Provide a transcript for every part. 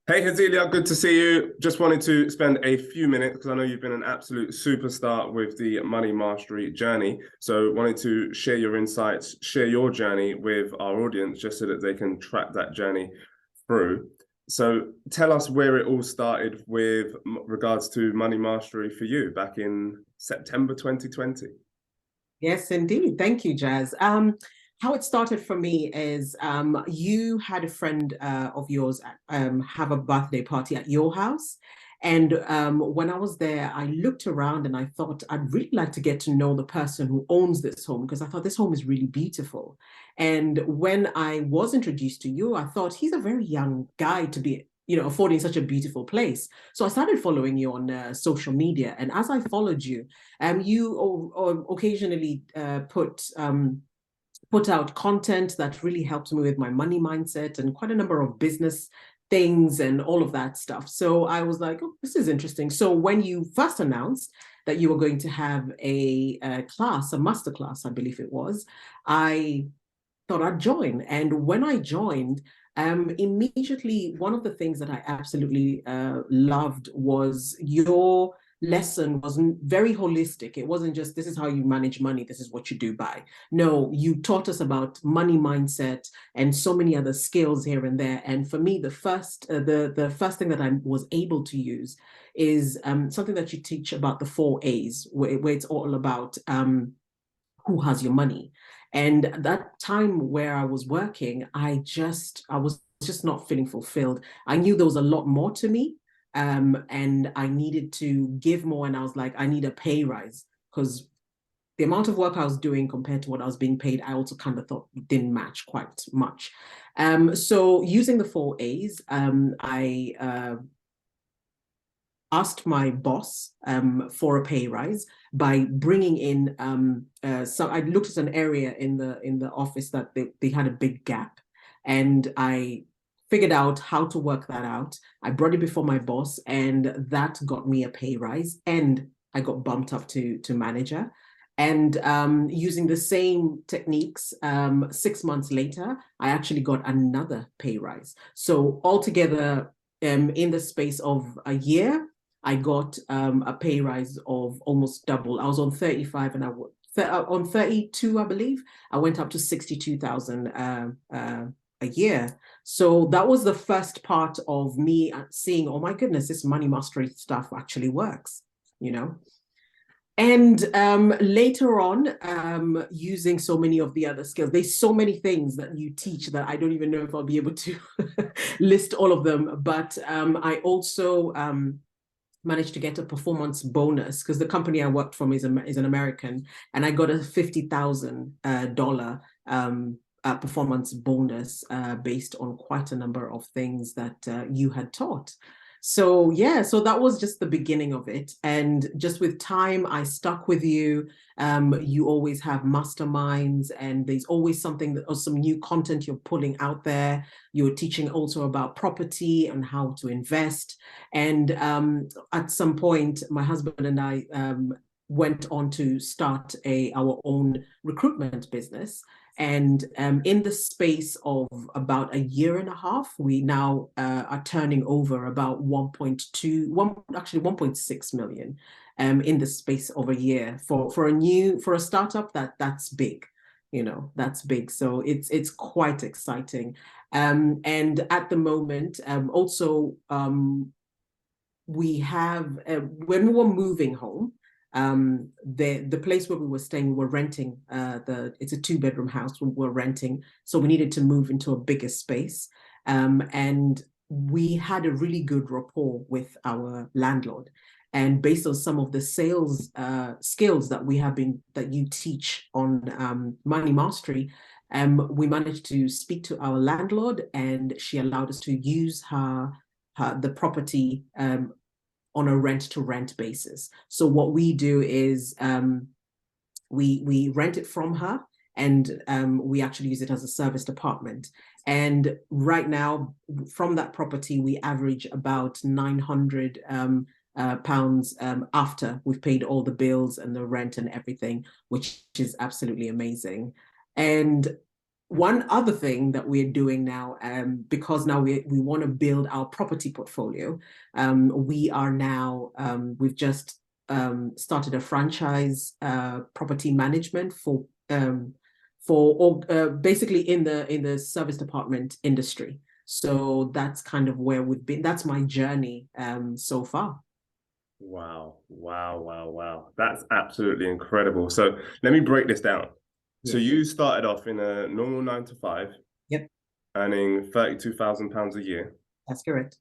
Hey Hazelia, good to see you. Just wanted to spend a few minutes because I know you've been an absolute superstar with the money mastery journey. So wanted to share your insights, share your journey with our audience just so that they can track that journey through. So tell us where it all started with regards to money mastery for you back in September 2020. Yes, indeed. Thank you, Jazz. How it started for me is you had a friend of yours have a birthday party at your house. And when I was there, I looked around and I thought I'd really like to get to know the person who owns this home because I thought this home is really beautiful. And when I was introduced to you, I thought he's a very young guy to be, affording such a beautiful place. So I started following you on social media. And as I followed you, you or occasionally put out content that really helped me with my money mindset and quite a number of business things and all of that stuff. So I was like, oh, this is interesting. So when you first announced that you were going to have a class, a masterclass, I believe it was, I thought I'd join. And when I joined, immediately, one of the things that I absolutely loved was your lesson wasn't very holistic. It wasn't just this is how you manage money, this is what you do by. No, you taught us about money mindset and so many other skills here and there. And for me, the first thing that I was able to use is something that you teach about the 4 A's, where it's all about who has your money. And that time where I was working, I was just not feeling fulfilled. I knew there was a lot more to me. And I needed to give more. And I was like, I need a pay rise because the amount of work I was doing compared to what I was being paid, I also kind of thought didn't match quite much. So using the 4 A's, I asked my boss for a pay rise by bringing in so I looked at an area in the office that they had a big gap, and I figured out how to work that out. I brought it before my boss, and that got me a pay rise, and I got bumped up to manager. And using the same techniques, 6 months later, I actually got another pay rise. So altogether, in the space of a year, I got a pay rise of almost double. I was on 35 and on 32, I believe. I went up to 62,000 a year. So that was the first part of me seeing, oh my goodness, this money mastery stuff actually works, you know? And later on, using so many of the other skills, there's so many things that you teach that I don't even know if I'll be able to list all of them. But I also managed to get a performance bonus because the company I worked from is an American, and I got a $50,000 performance bonus based on quite a number of things that you had taught. So yeah, so that was just the beginning of it. And just with time, I stuck with you. You always have masterminds, and there's always something or some new content you're pulling out there. You're teaching also about property and how to invest. And at some point, my husband and I went on to start our own recruitment business. And in the space of about a year and a half, we now are turning over about 1.6 million in the space of a year for a startup that's big, that's big. So it's quite exciting. And at the moment, also we have when we were moving home, the place where we were staying, we were renting it's a 2-bedroom house we were renting, so we needed to move into a bigger space, and we had a really good rapport with our landlord, and based on some of the sales skills that you teach on money mastery, we managed to speak to our landlord, and she allowed us to use the property on a rent-to-rent basis. So what we do is we rent it from her, and we actually use it as a service department. And right now, from that property, we average about 900 pounds after we've paid all the bills and the rent and everything, which is absolutely amazing. And one other thing that we're doing now, because now we want to build our property portfolio, we are now, we've just started a franchise property management for basically in the service department industry. So that's kind of where we've been. That's my journey so far. Wow, wow, wow, wow. That's absolutely incredible. So let me break this down. So you started off in a normal 9 to 5. Yep. Earning £32,000 a year. That's correct.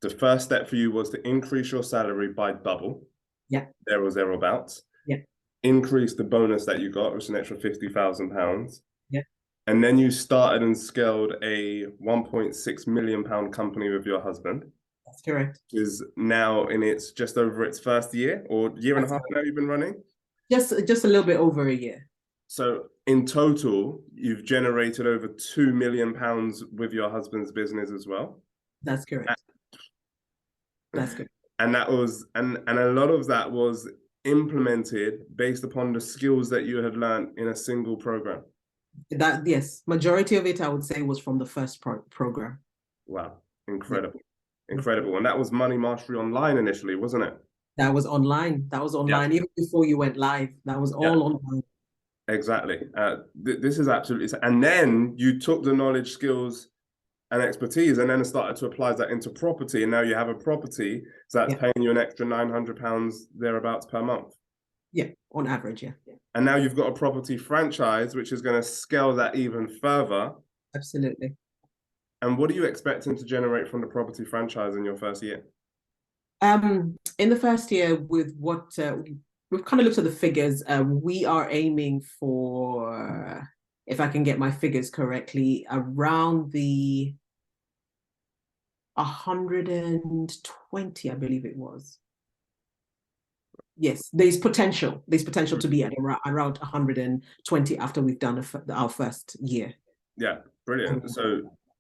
The first step for you was to increase your salary by double. Yeah. There or thereabouts. Yeah. Increase the bonus that you got, which is an extra £50,000. Yeah. And then you started and scaled a £1.6 million company with your husband. That's correct. Which is now in its just over its first year or year and a half now you've been running? Just a little bit over a year. So in total, you've generated over £2 million with your husband's business as well. That's correct. That's good. And that was, and a lot of that was implemented based upon the skills that you had learned in a single program. That, yes, majority of it I would say was from the first program. Wow, incredible, incredible. And that was Money Mastery Online initially, wasn't it? That was online. That was online even before you went live. That was all online. Exactly. This is absolutely, and then you took the knowledge, skills, and expertise, and then started to apply that into property, and now you have a property that's paying you an extra £900 thereabouts per month. Yeah, on average, yeah. And now you've got a property franchise, which is going to scale that even further. Absolutely. And what are you expecting to generate from the property franchise in your first year? In the first year, with what we've kind of looked at the figures, we are aiming for, if I can get my figures correctly, around the 120, I believe it was. Yes, there's potential to be at around 120 after we've done our first year. Yeah, brilliant.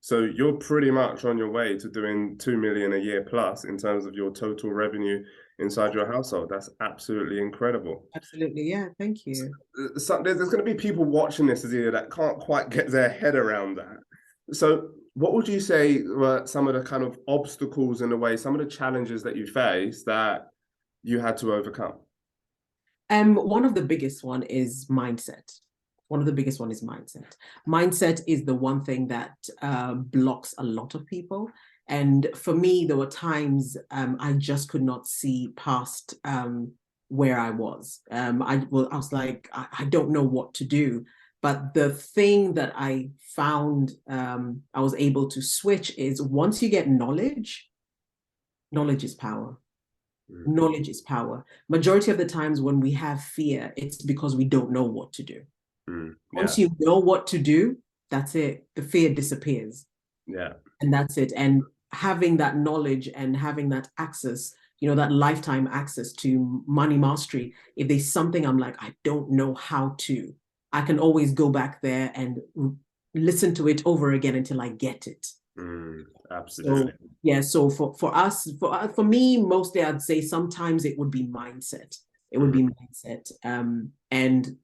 So you're pretty much on your way to doing 2 million a year plus in terms of your total revenue inside your household. That's absolutely incredible. Absolutely, yeah. Thank you. So there's going to be people watching this here that can't quite get their head around that. So what would you say were some of the kind of obstacles in the way, some of the challenges that you faced that you had to overcome? One of the biggest one is mindset. Mindset is the one thing that blocks a lot of people. And for me, there were times I just could not see past where I was. I was like, I don't know what to do. But the thing that I found I was able to switch is once you get knowledge, knowledge is power. Knowledge is power. Majority of the times when we have fear, it's because we don't know what to do. Once you know what to do, that's it. The fear disappears. Yeah. And that's it. And having that knowledge and having that access, that lifetime access to money mastery, if there's something I'm like, I don't know how to, I can always go back there and listen to it over again until I get it. Absolutely. So for us, for me, mostly I'd say sometimes it would be mindset. It would be mindset. And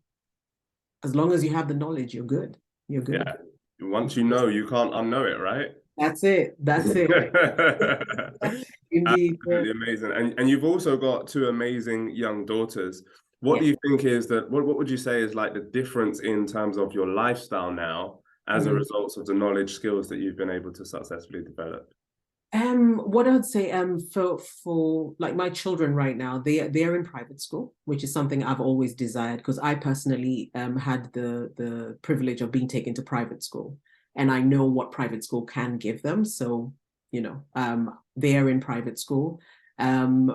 as long as you have the knowledge, you're good. You're good. Yeah. Once you know, you can't unknow it, right? That's it. Indeed. Absolutely amazing. And you've also got 2 amazing young daughters. What do you think is that, what would you say is like the difference in terms of your lifestyle now as a result of the knowledge, skills that you've been able to successfully develop? What I would say, for like my children right now, they're in private school, which is something I've always desired, because I personally had the privilege of being taken to private school, and I know what private school can give them. So, they're in private school.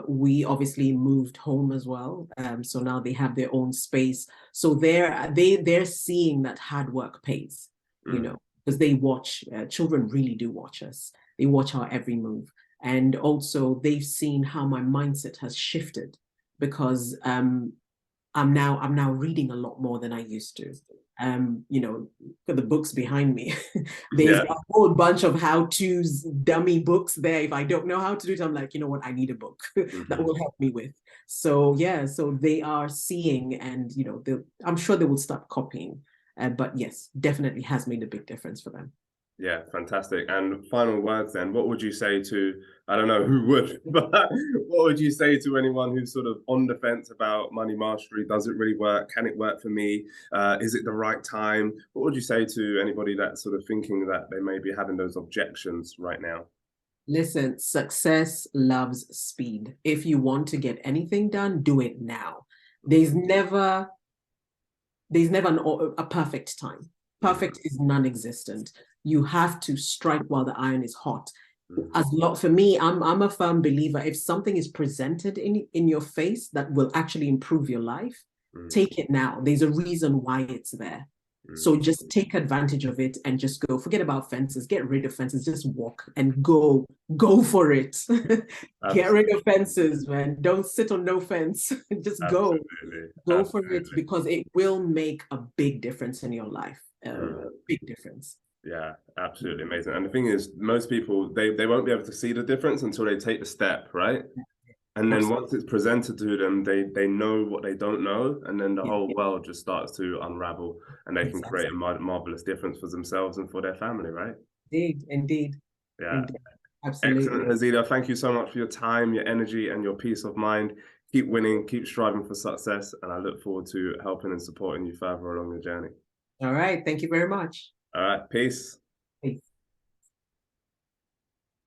We obviously moved home as well. So now they have their own space. So they're seeing that hard work pays, because they watch, children really do watch us. They watch our every move. And also they've seen how my mindset has shifted, because I'm now reading a lot more than I used to. For the books behind me, there's a whole bunch of how-tos, dummy books there. If I don't know how to do it, I'm like, you know what, I need a book that will help me with. So so they are seeing, and I'm sure they will start copying. But yes, definitely has made a big difference for them. Yeah, fantastic. And final words then, what would you say to, I don't know who would, but what would you say to anyone who's sort of on the fence about money mastery? Does it really work? Can it work for me? Is it the right time? What would you say to anybody that's sort of thinking that they may be having those objections right now? Listen, success loves speed. If you want to get anything done, do it now. There's never a perfect time. Perfect is non-existent. You have to strike while the iron is hot. For me, I'm a firm believer. If something is presented in your face that will actually improve your life, take it now. There's a reason why it's there. So just take advantage of it and just go. Forget about fences. Get rid of fences. Just walk and go. Go for it. Get rid of fences, man. Don't sit on no fence. Just go. Go for it, because it will make a big difference in your life. Big difference. Yeah, absolutely amazing. And the thing is, most people, they won't be able to see the difference until they take the step, right? And then once it's presented to them, they know what they don't know, and then the whole world just starts to unravel, and they can create a marvelous difference for themselves and for their family, right? Indeed. Yeah. Indeed. Absolutely. Excellent, Hasidah. Thank you so much for your time, your energy, and your peace of mind. Keep winning, keep striving for success, and I look forward to helping and supporting you further along your journey. All right. Thank you very much. All right. Peace. Peace.